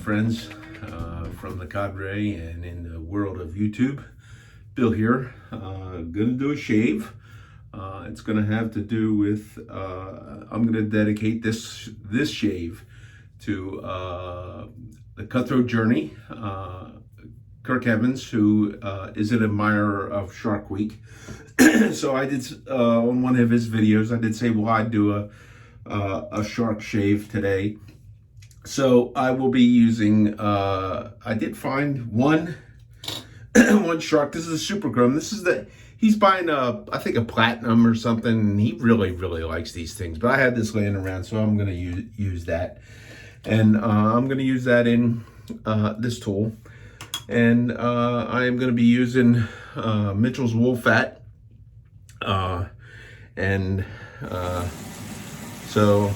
friends from the cadre and in the world of YouTube. Bill here, gonna do a shave. It's gonna have to do with, I'm gonna dedicate this shave to the Cutthroat Journey. Kirk Evans, who is an admirer of Shark Week. So I did, on one of his videos, I did say, well, I'd do a shark shave today. So I will be using, I did find one shark. This is a super chrome. This is he's buying I think a platinum or something. And he really likes these things. But I had this laying around, so I'm going to use that. And I'm going to use that in this tool. And I am going to be using Mitchell's wool fat. So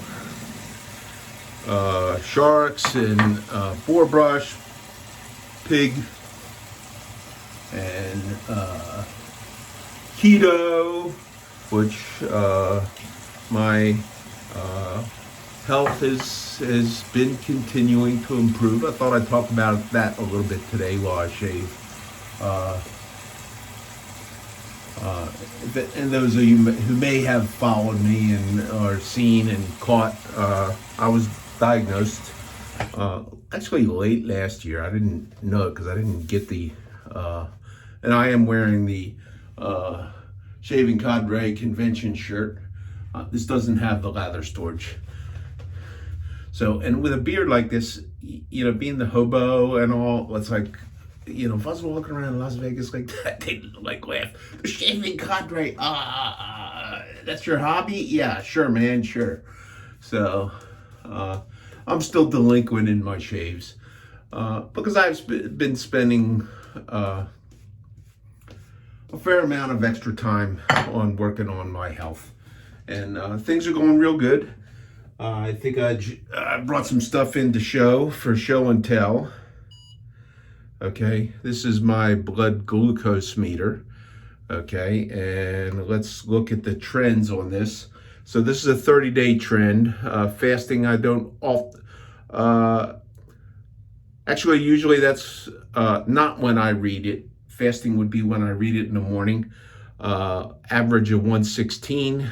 sharks and boar brush, pig, and keto, which my health has been continuing to improve. I thought I'd talk about that a little bit today while I shave. And those of you who may have followed me and or seen and caught, I was diagnosed actually late last year. I didn't know it because I didn't get the, and I am wearing the Shaving Cadre convention shirt. This doesn't have the lather storage. So, and with a beard like this, you know, being the hobo and all, it's like, you know, if I was walking around Las Vegas like that, they'd like laugh. The Shaving Cadre, that's your hobby? Yeah, sure, man, sure. So, I'm still delinquent in my shaves because I've been spending a fair amount of extra time on working on my health. And things are going real good. I think I brought some stuff in to show for show and tell. Okay, this is my blood glucose meter. Okay, and let's look at the trends on this. So this is a 30-day trend. Fasting, I don't actually, usually that's not when I read it. Fasting would be when I read it in the morning. Average of 116.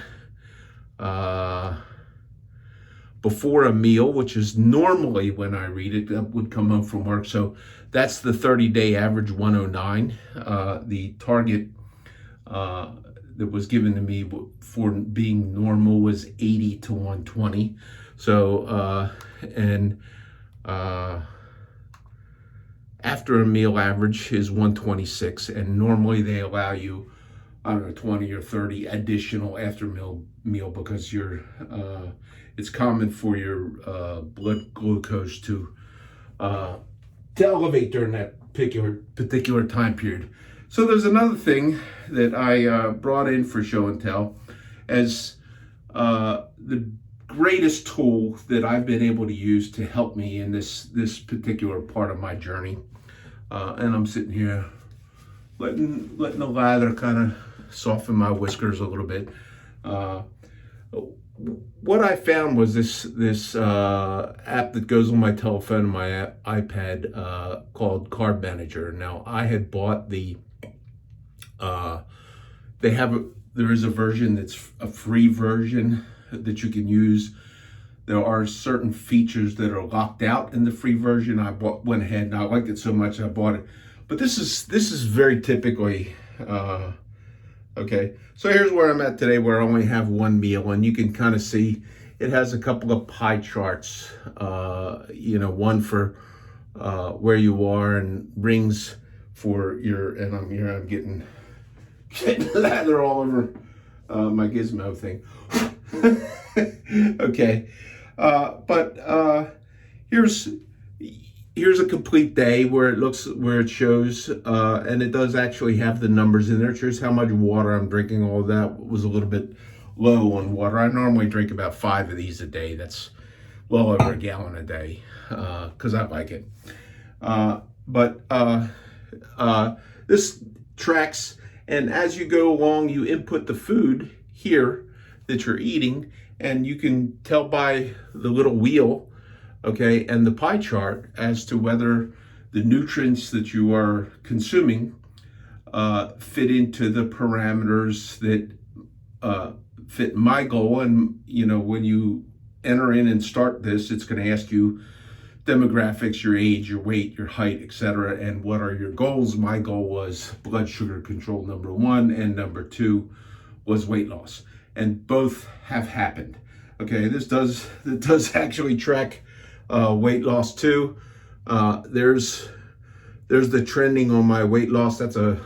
Before a meal, which is normally when I read it, that would come home from work. So that's the 30-day average, 109. The target that was given to me for being normal was 80 to 120. So, after a meal average is 126. And normally they allow you, I don't know, 20 or 30 additional after meal because you're, it's common for your blood glucose to elevate during that particular time period. So there's another thing that I brought in for show and tell as the greatest tool that I've been able to use to help me in this particular part of my journey. And I'm sitting here letting the lather kind of soften my whiskers a little bit. What I found was this app that goes on my telephone and my iPad called Carb Manager. Now I had bought the there is a version that's a free version that you can use. There are certain features that are locked out in the free version. I went ahead and I liked it so much I bought it. But this is very typically okay. So here's where I'm at today, where I only have one meal, and you can kind of see it has a couple of pie charts. You know, one for where you are and rings for your, and I'm getting lather all over my gizmo thing. Okay, but here's a complete day where it shows, and it does actually have the numbers in there. It shows how much water I'm drinking. All of that was a little bit low on water. I normally drink about 5 of these a day. That's well over a gallon a day, because I like it. But this tracks, and as you go along, you input the food here that you're eating, and you can tell by the little wheel okay, and the pie chart as to whether the nutrients that you are consuming fit into the parameters that fit my goal. And when you enter in and start this, it's going to ask you demographics, your age, your weight, your height, etc., and what are your goals. My goal was blood sugar control, number one, and number two was weight loss, and both have happened. Okay, it does actually track weight loss too. There's the trending on my weight loss. That's a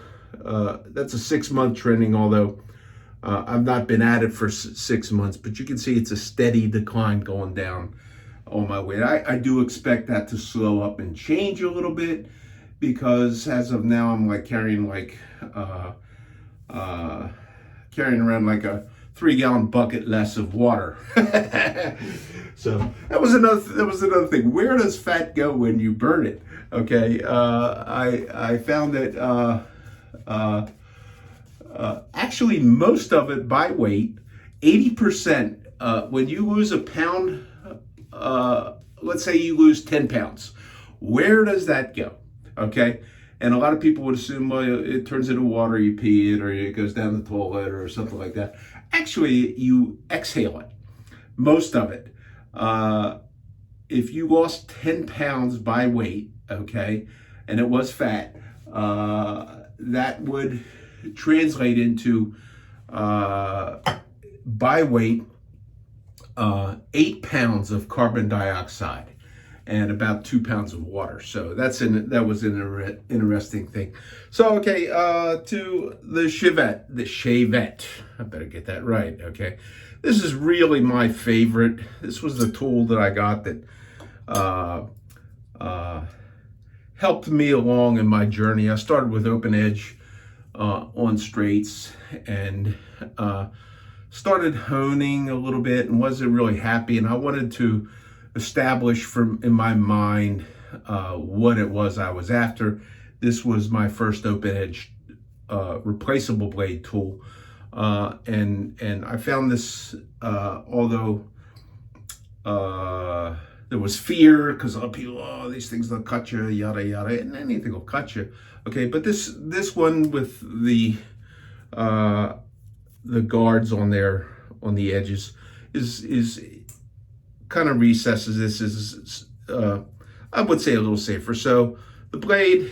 6-month trending, although I've not been at it for 6 months, but you can see it's a steady decline going down on my weight. I do expect that to slow up and change a little bit, because as of now I'm like carrying around like a 3-gallon bucket less of water. So that was another thing. Where does fat go when you burn it? Okay, I found that actually most of it by weight, 80%. When you lose a pound, let's say you lose 10 pounds, where does that go? Okay. And a lot of people would assume, well, it turns into water, you pee it, or it goes down the toilet or something like that. Actually, you exhale it, most of it. If you lost 10 pounds by weight, okay, and it was fat, that would translate into, by weight, 8 pounds of carbon dioxide and about 2 pounds of water. So that was an interesting thing. So okay, to the Shayvette. I better get that right. Okay, this is really my favorite. This was the tool that I got that helped me along in my journey. I started with open edge on straights, and started honing a little bit and wasn't really happy, and I wanted to establish in my mind what it was I was after. This was my first open edge replaceable blade tool, and I found this, although there was fear because a lot of people, oh, these things will cut you, yada yada, and anything will cut you. Okay, but this one with the guards on there on the edges is kind of recesses. This is I would say a little safer. So the blade,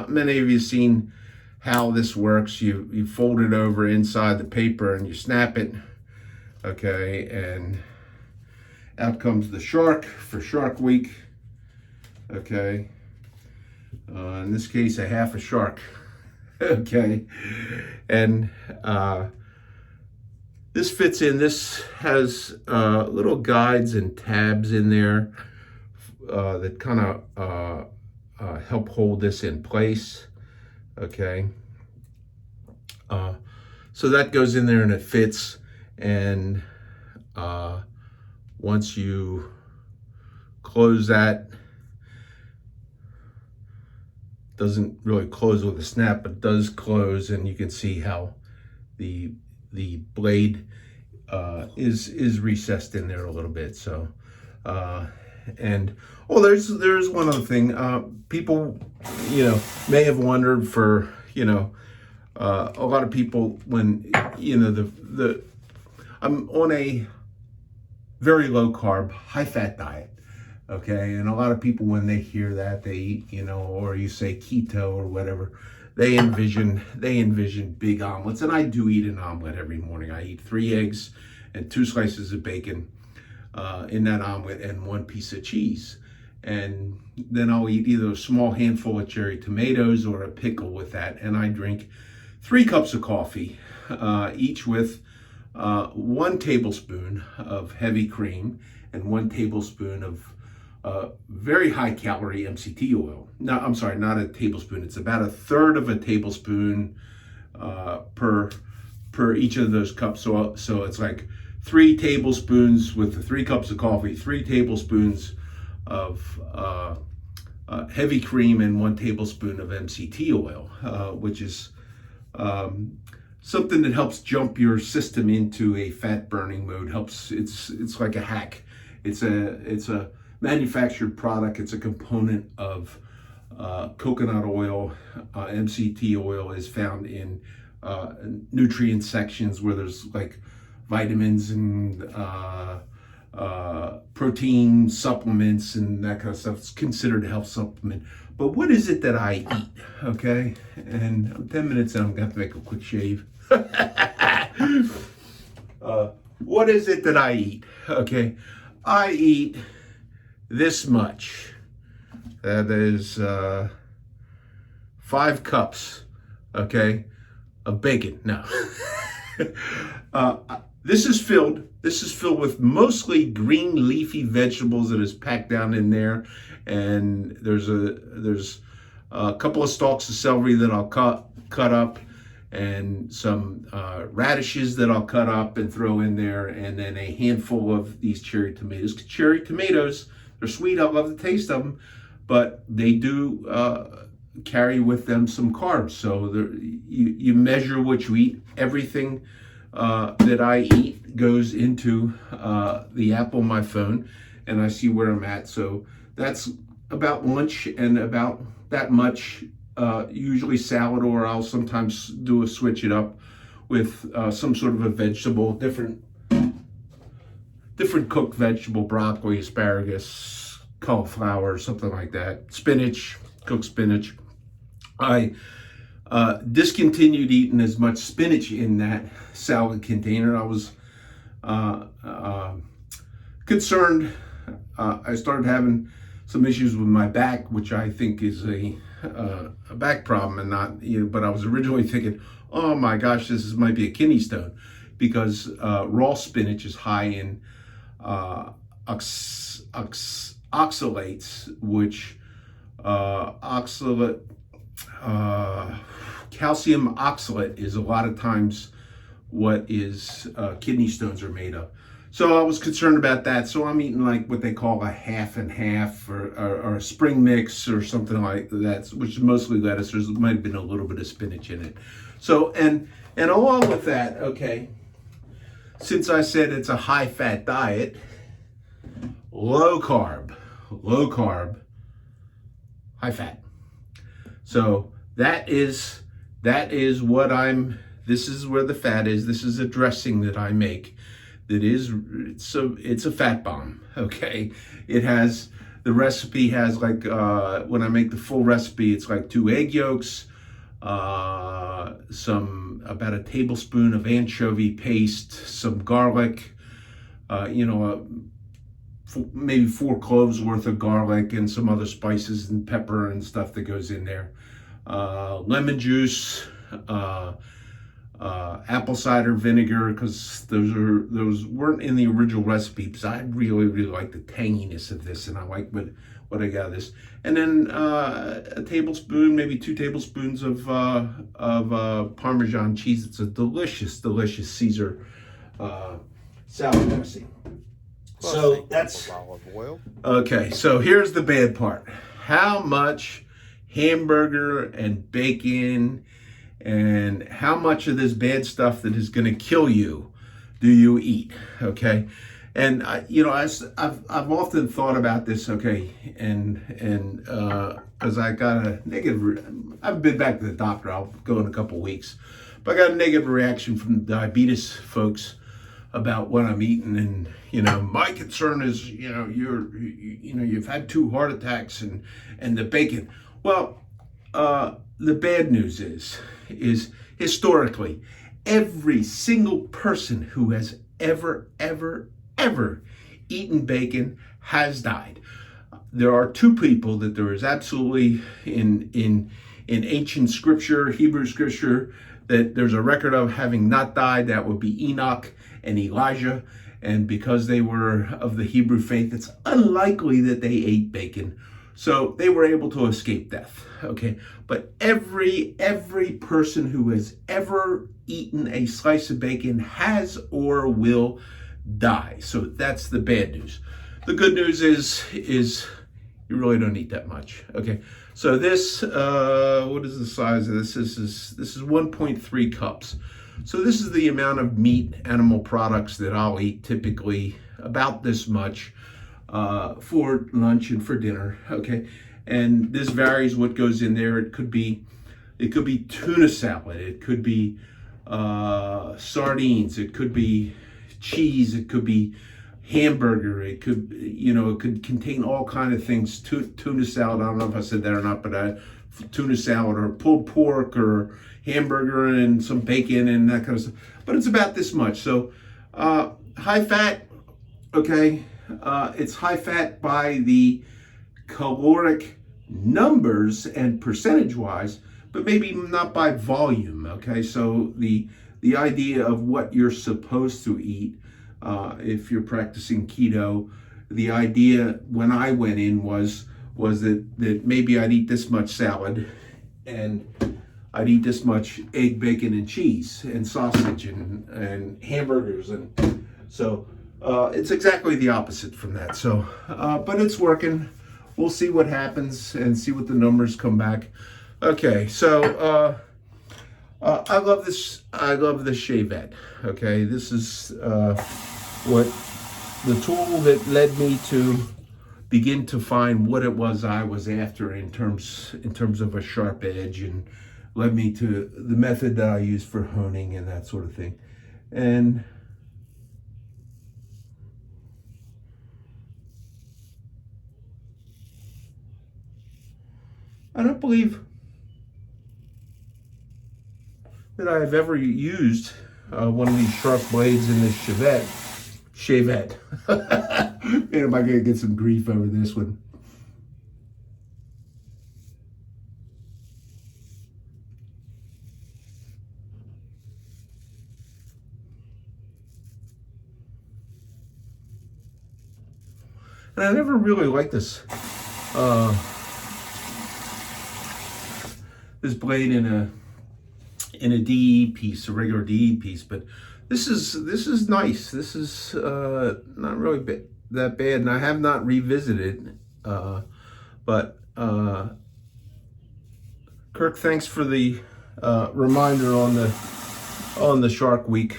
many of you have seen how this works. You fold it over inside the paper and you snap it, okay, and out comes the shark for Shark Week, okay. In this case, a half a shark, okay, and this fits in. This has little guides and tabs in there that kind of help hold this in place, okay. So that goes in there and it fits, and once you close that, doesn't really close with a snap, but does close, and you can see how the blade is recessed in there a little bit. So and there's one other thing. People may have wondered, for a lot of people, when I'm on a very low carb, high fat diet, okay, and a lot of people, when they hear that, they eat, or you say keto or whatever, they envision big omelets. And I do eat an omelet every morning. I eat 3 eggs and 2 slices of bacon in that omelet, and 1 piece of cheese. And then I'll eat either a small handful of cherry tomatoes or a pickle with that. And I drink 3 cups of coffee, each with 1 tablespoon of heavy cream and 1 tablespoon of very high calorie MCT oil. No, I'm sorry, not a tablespoon. It's about 1/3 of a tablespoon per each of those cups. So it's like 3 tablespoons with the 3 cups of coffee, 3 tablespoons of heavy cream, and 1 tablespoon of MCT oil, which is something that helps jump your system into a fat burning mode. It's like a hack. It's a manufactured product. It's a component of coconut oil. MCT oil is found in nutrient sections where there's like vitamins and protein supplements and that kind of stuff. It's considered a health supplement. But what is it that I eat? Okay, and I'm 10 minutes in, I'm gonna have to make a quick shave. What is it that I eat? Okay, I eat this much. That is 5 cups, okay, of bacon. No. This is filled with mostly green leafy vegetables that is packed down in there, and there's a couple of stalks of celery that I'll cut up, and some radishes that I'll cut up and throw in there, and then a handful of these cherry tomatoes. Cherry tomatoes, they're sweet. I love the taste of them, but they do carry with them some carbs. So you measure what you eat. Everything that I eat goes into the app on my phone, and I see where I'm at. So that's about lunch, and about that much, usually salad, or I'll sometimes switch it up with some sort of a vegetable, different cooked vegetable, broccoli, asparagus, cauliflower, something like that, spinach, cooked spinach. I discontinued eating as much spinach in that salad container. I was concerned. I started having some issues with my back, which I think is a back problem, and not, but I was originally thinking, oh my gosh, this might be a kidney stone, because raw spinach is high in oxalates, which calcium oxalate is a lot of times what kidney stones are made of. So I was concerned about that. So I'm eating like what they call a half and half, or a spring mix or something like that, which is mostly lettuce. There might have been a little bit of spinach in it. So, and along with that, okay, since I said it's a high fat diet, low carb, high fat. So this is where the fat is. This is a dressing that I make. It's a fat bomb, okay? The recipe has like, when I make the full recipe, it's like 2 egg yolks, about a tablespoon of anchovy paste, some garlic, maybe 4 cloves worth of garlic, and some other spices and pepper and stuff that goes in there. Lemon juice, apple cider vinegar, because those weren't in the original recipe, because I really like the tanginess of this, and I like what I got of this. And then a tablespoon, maybe 2 tablespoons of Parmesan cheese. It's a delicious Caesar salad dressing. So that's okay. So here's the bad part: how much hamburger and bacon and how much of this bad stuff that is going to kill you do you eat? Okay, and I've often thought about this. Okay, and because I got a negative, I've been back to the doctor. I'll go in a couple weeks, but I got a negative reaction from the diabetes folks about what I'm eating, and my concern is you've had 2 heart attacks and the bacon. Well, the bad news is historically, every single person who has ever eaten bacon has died. There are 2 people that there is absolutely in ancient scripture, Hebrew scripture, that there's a record of having not died. That would be Enoch and Elijah. And because they were of the Hebrew faith, it's unlikely that they ate bacon. So they were able to escape death, okay? But every person who has ever eaten a slice of bacon has or will die. So that's the bad news. The good news is you really don't eat that much, okay? So this, what is the size of this? This is 1.3 cups. So this is the amount of meat, animal products that I'll eat, typically about this much. for lunch and for dinner. Okay, and this varies what goes in there. It could be tuna salad. It could be sardines. It could be cheese. It could be hamburger. It could, it could contain all kind of things. Tuna salad. I don't know if I said that or not, but tuna salad or pulled pork or hamburger and some bacon and that kind of stuff. But it's about this much. So high fat. Okay, it's high fat by the caloric numbers and percentage wise, but maybe not by volume. Okay, so the idea of what you're supposed to eat, if you're practicing keto, the idea when I went in was that maybe I'd eat this much salad, and I'd eat this much egg, bacon, and cheese, and sausage, and hamburgers, and so it's exactly the opposite from that. So, but it's working. We'll see what happens and see what the numbers come back. Okay, so I love this. I love the Shayvette. Okay, this is what the tool that led me to begin to find what it was I was after in terms of a sharp edge, and led me to the method that I use for honing and that sort of thing. And I don't believe that I have ever used one of these sharp blades in this Shayvette. Man, am I gonna get some grief over this one? And I never really liked this this blade in a DE piece, a regular DE piece, but this is nice. This is not really that bad, and I have not revisited. But Kirk, thanks for the reminder on the Shark Week.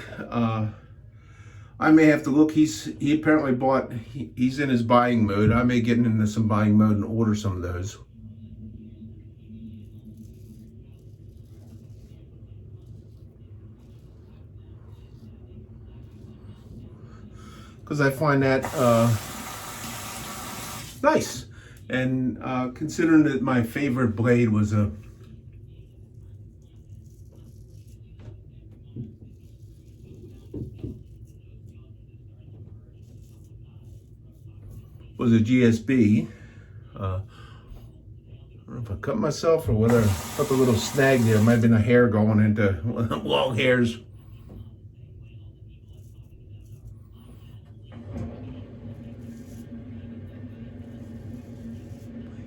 I may have to look. He apparently bought. He's in his buying mode. I may get into some buying mode and order some of those. Because I find that nice. And considering that my favorite blade was a GSB. I don't know if I cut myself or whether I felt a little snag there. Might have been a hair going into long hairs.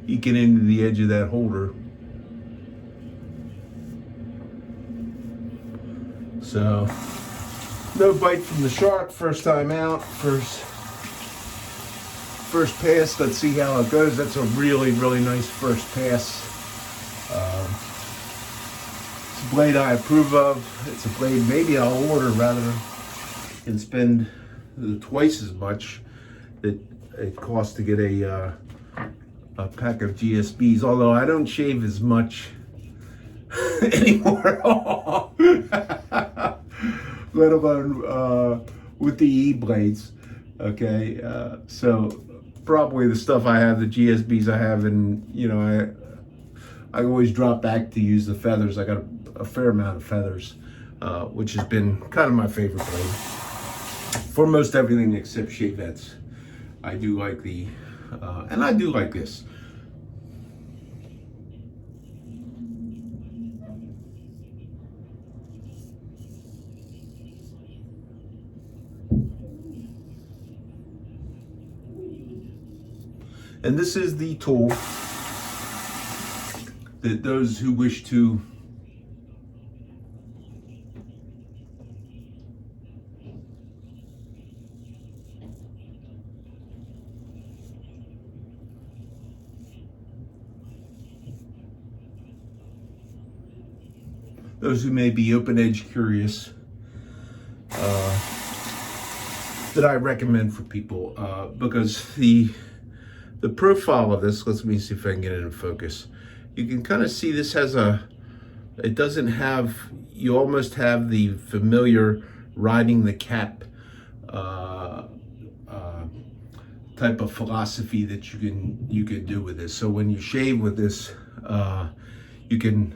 Eking into the edge of that holder. So, no bite from the shark. First time out. First pass. Let's see how it goes. That's a really, really nice first pass. It's a blade I approve of. It's a blade maybe I'll order rather than spend twice as much that it costs to get a pack of GSBs, although I don't shave as much anymore, let alone with the E-blades. Okay, so probably the stuff I have, the GSBs I have, and I always drop back to use the feathers. I got a fair amount of feathers, which has been kind of my favorite blade for most everything except Shayvettes. I do like and I do like this. And this is the tool that those who wish to those who may be open edge curious that I recommend for people, because the profile of this, let me see if I can get it in focus. You can kind of see this has it doesn't have, you almost have the familiar riding the cap type of philosophy that you can do with this. So when you shave with this, you can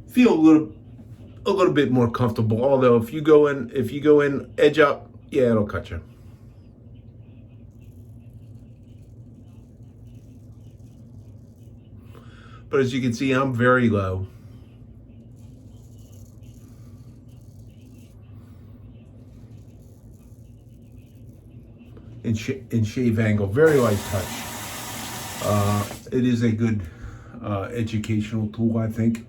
feel a little bit more comfortable. Although if you go in edge up, yeah, it'll cut you. But as you can see, I'm very low. In shave angle, very light touch. It is a good educational tool, I think.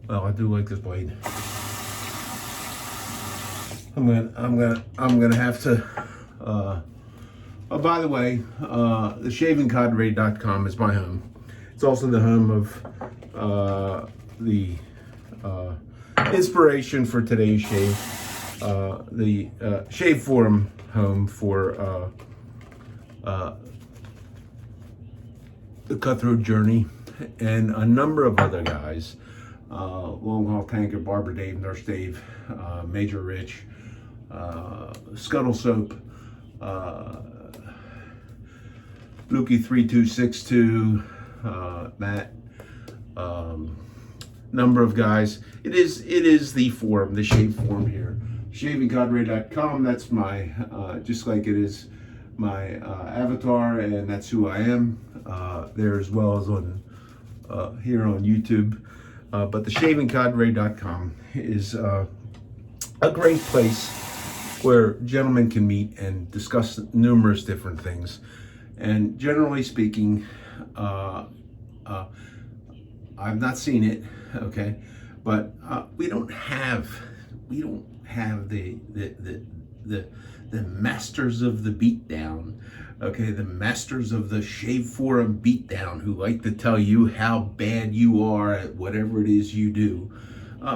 Well, I do like this blade. I'm gonna have to. Oh, by the way, the shavingcadre.com is my home. It's also the home of the inspiration for today's shave. The Shave Forum home for the Cutthroat Journey, and a number of other guys. Long Haul Tanker, Barber Dave, Nurse Dave, Major Rich, Scuttle Soap, Lukey3262, Matt, number of guys. It is the forum, the Shave Forum here. Shavingcadre.com, that's my, just like it is my avatar, and that's who I am, there as well as on here on YouTube. But the shavingcadre.com is a great place where gentlemen can meet and discuss numerous different things. And generally speaking, I've not seen it, okay, but we don't have the masters of the beatdown, okay, the masters of the Shave Forum beatdown, who like to tell you how bad you are at whatever it is you do.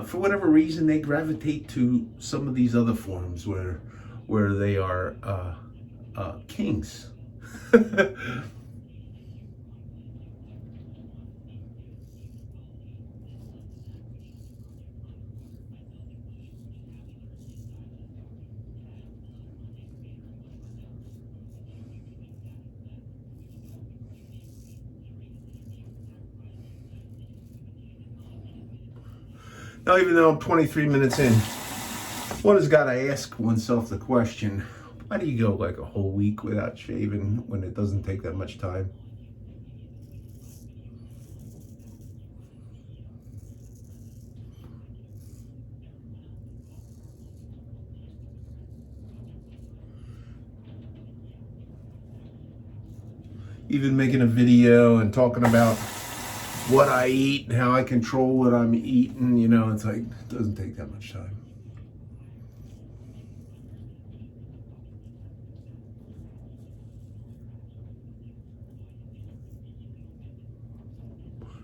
For whatever reason, they gravitate to some of these other forums where they are kings. Now, even though I'm 23 minutes in, one has got to ask oneself the question, why do you go like a whole week without shaving when it doesn't take that much time? Even making a video and talking about what I eat and how I control what I'm eating, you know, it's like, it doesn't take that much time.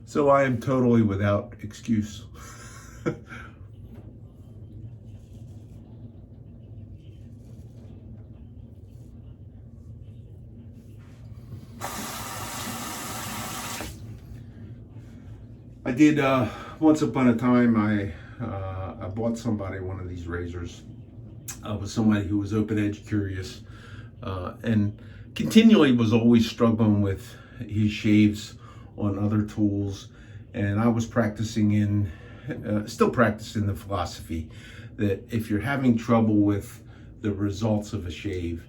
So I am totally without excuse. I did, once upon a time, I bought somebody one of these razors. With somebody who was open edge curious, and continually was always struggling with his shaves on other tools. And I was practicing still practicing the philosophy that if you're having trouble with the results of a shave,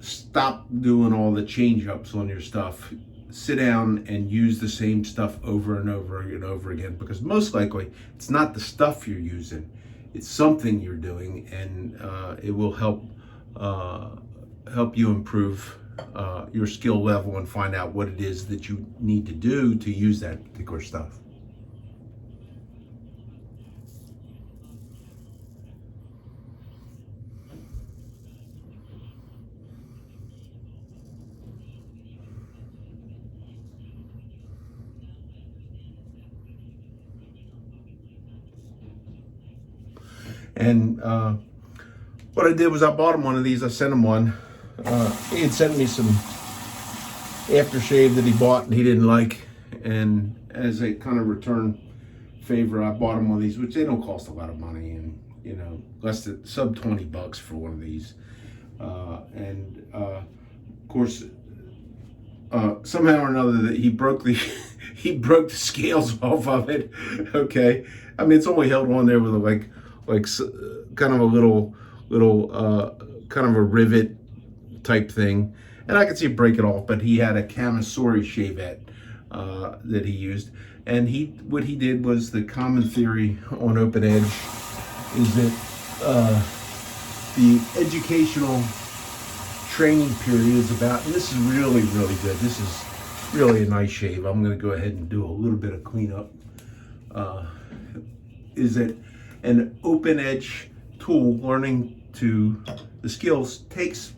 stop doing all the change ups on your stuff. Sit down and use the same stuff over and over and over again, because most likely it's not the stuff you're using, it's something you're doing, and it will help you improve your skill level and find out what it is that you need to do to use that particular stuff. And what I did was I bought him one of these. I sent him one. He had sent me some aftershave that he bought and he didn't like. And as a kind of return favor, I bought him one of these, which they don't cost a lot of money, and you know, less than sub $20 for one of these. Of course, somehow or another, that he broke the he broke the scales off of it. Okay, I mean it's only held on there with kind of a little kind of a rivet type thing, and I could see it break it off. But he had a Camisori Shayvette that he used, and what he did was, the common theory on Open Edge is that the educational training period is about, and this is really good. This is really a nice shave. I'm going to go ahead and do a little bit of cleanup. Is that an Open Edge tool, learning the skills, takes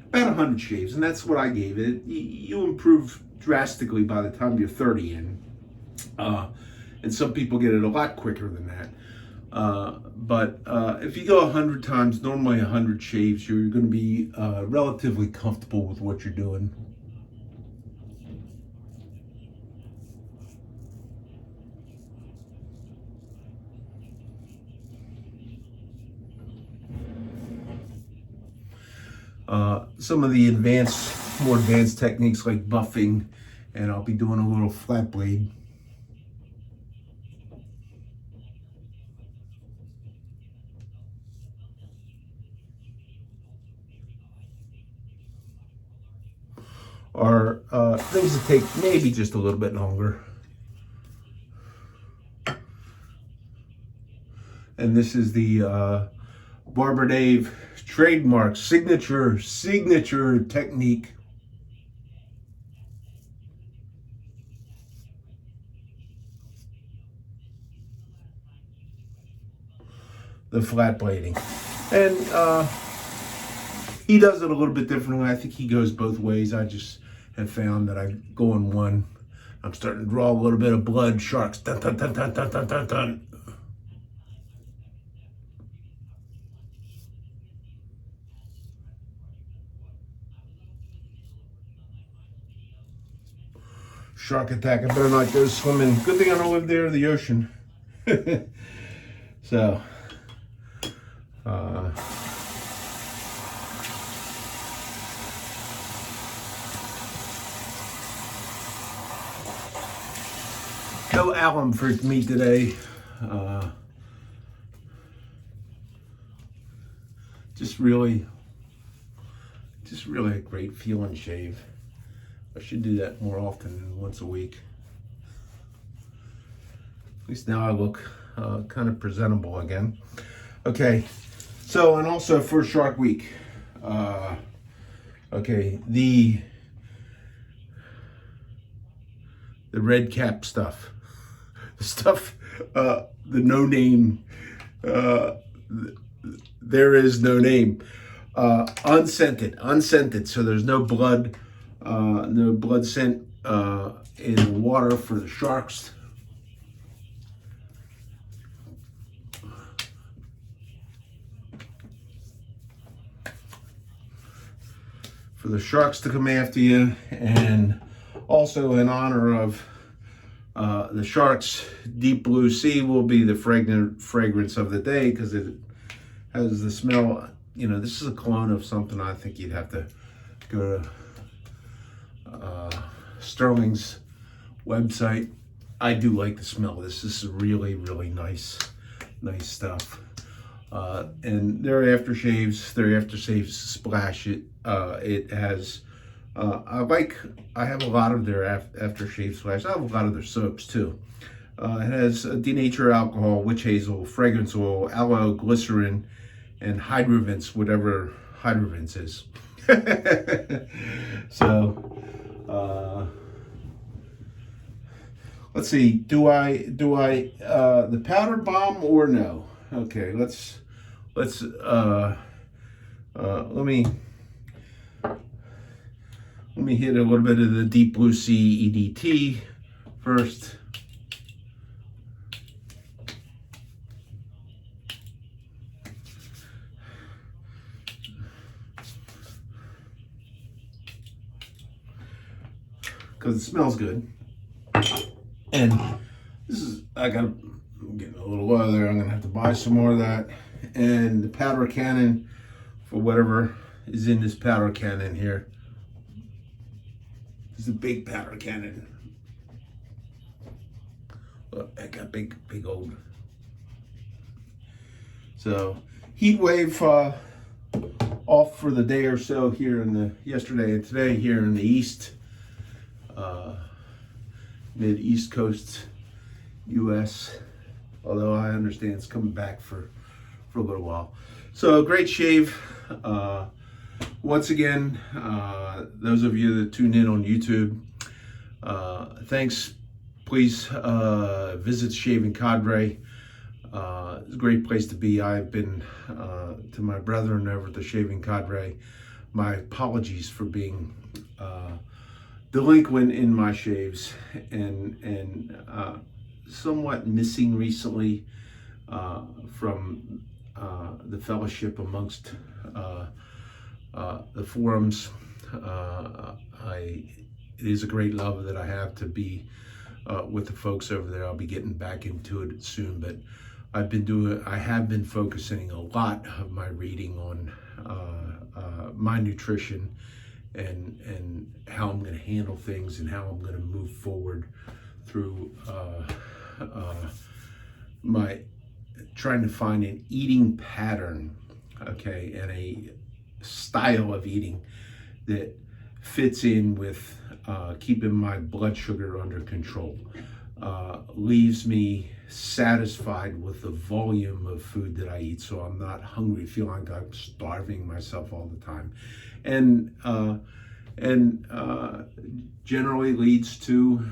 about 100 shaves, and that's what I gave it. You improve drastically by the time you're 30 in, and some people get it a lot quicker than that. But if you go 100 times, normally 100 shaves, you're going to be relatively comfortable with what you're doing. Some of the more advanced techniques like buffing, and I'll be doing a little flat blade. Are things that take maybe just a little bit longer. And this is the Barber Dave trademark signature technique. The flat blading. And he does it a little bit differently. I think he goes both ways. I just have found that I go in one. I'm starting to draw a little bit of blood. Sharks. Dun, dun, dun, dun, dun, dun, dun, dun. Shark attack. I better not go swimming. Good thing I don't live near the ocean. So, no alum for me today. Just really a great feeling shave. I should do that more often than once a week. At least now I look kind of presentable again. Okay, so, and also for Shark Week, okay, the red cap stuff, the stuff, the no name, there is no name, unscented, so there's no blood scent in the water for the sharks. For the sharks to come after you, and also in honor of the sharks, Deep Blue Sea will be the fragrance of the day, because it has the smell. You know, this is a clone of something. I think you'd have to go to Sterling's website. I do like the smell of this. This is really nice stuff. And their aftershaves splash it. It has I have a lot of their aftershave splash. I have a lot of their soaps too. It has denatured alcohol, witch hazel, fragrance oil, aloe, glycerin, and hydrovents, whatever hydrovents is. So, let's see. Do I the powder bomb or no? Okay, let's let me hit a little bit of the Deep Blue Sea EDT first. because it smells good. And this is, I'm getting a little oil there. I'm gonna have to buy some more of that. And the powder cannon for whatever is in this powder cannon here. This is a big powder cannon. Look, I got big old. So heat wave off for the day or so here in the yesterday and today here in the east, mid East Coast U.S. Although I understand it's coming back for a little while. So great shave. Once again, those of you that tune in on YouTube, thanks. Please visit Shaving Cadre. It's a great place to be. I've been to my brethren over at the Shaving Cadre. My apologies for being delinquent in my shaves and somewhat missing recently from the fellowship amongst the forums. It is a great love that I have to be with the folks over there. I'll be getting back into it soon, but I have been focusing a lot of my reading on my nutrition and how I'm going to handle things and how I'm going to move forward through my trying to find an eating pattern, okay, and a style of eating that fits in with keeping my blood sugar under control, leaves me satisfied with the volume of food that I eat, so I'm not hungry, feel like I'm starving myself all the time, and generally leads to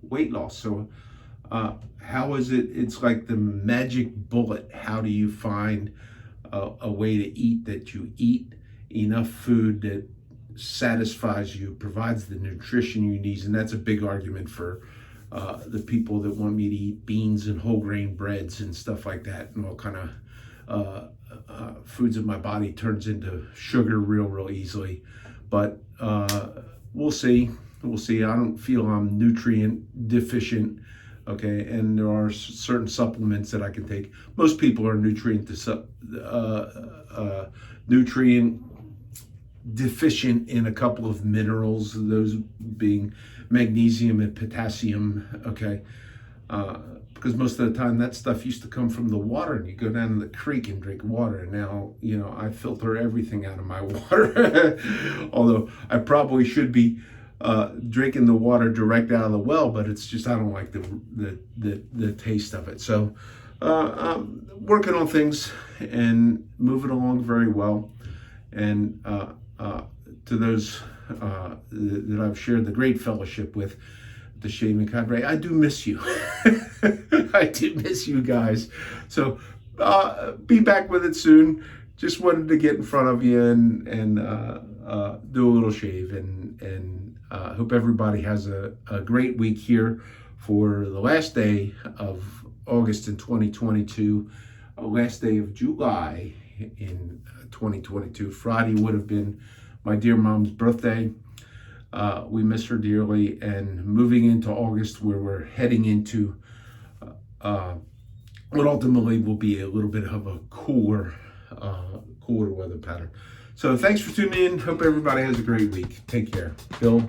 weight loss. So how is it? It's like the magic bullet. How do you find a way to eat that you eat enough food that satisfies you, provides the nutrition you need? And that's a big argument for the people that want me to eat beans and whole grain breads and stuff like that, and all kind of foods that my body turns into sugar real easily. But we'll see. I don't feel I'm nutrient deficient. Okay, and there are certain supplements that I can take. Most people are nutrient deficient in a couple of minerals, those being magnesium and potassium. Okay, because most of the time that stuff used to come from the water, and you go down to the creek and drink water. And now, I filter everything out of my water. Although I probably should be drinking the water direct out of the well, but it's just I don't like the taste of it. So I'm working on things and moving along very well. And to those that I've shared the great fellowship with, the Shaving Cadre, I do miss you. I do miss you guys. So be back with it soon. Just wanted to get in front of you and do a little shave, and hope everybody has a great week here for the last day of August in 2022, last day of July in 2022. Friday would have been my dear mom's birthday. We miss her dearly, and moving into August, where we're heading into what ultimately will be a little bit of a cooler weather pattern. So thanks for tuning in. Hope everybody has a great week. Take care. Bill.